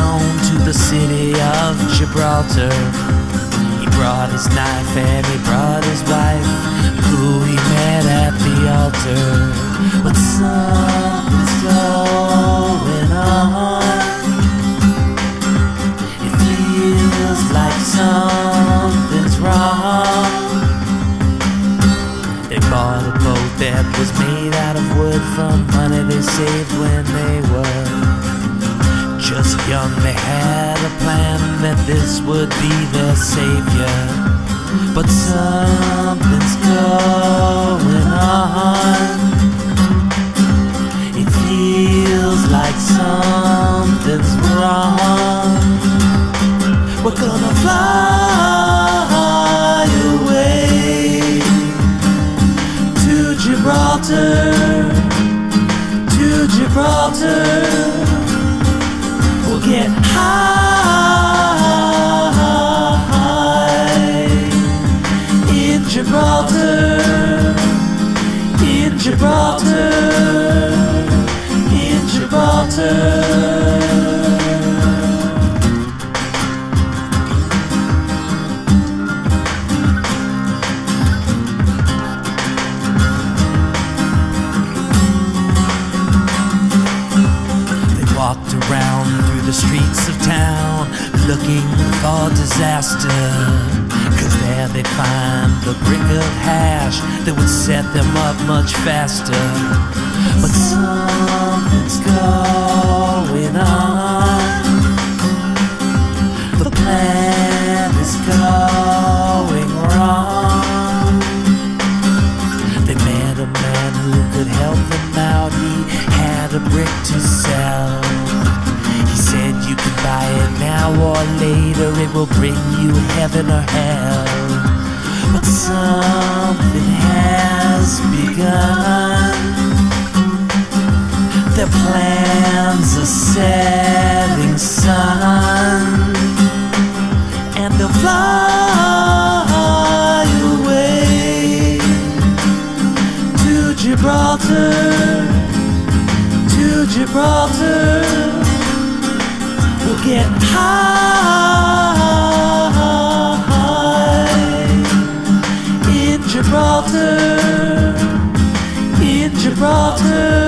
down to the city of Gibraltar. He brought his knife and he brought his wife, who he met at the altar. But something's going on. It feels like something's wrong. They bought a boat that was made out of wood from money they saved when they were just young. They had a plan that this would be their savior. But something's going on. It feels like something's wrong. We're gonna fly away to Gibraltar, to Gibraltar. We'll get high in Gibraltar, in Gibraltar, in Gibraltar. Walked around through the streets of town looking for disaster, 'cause there they'd find the brick of hash that would set them up much faster. But something's going on. The plan is going wrong. They met a man who could help them out. He had a brick to sell. He said you can buy it now or later, it will bring you heaven or hell. But something has begun. Their plans are setting sun, and they'll fly away to Gibraltar, to Gibraltar. We'll get high in Gibraltar, in Gibraltar.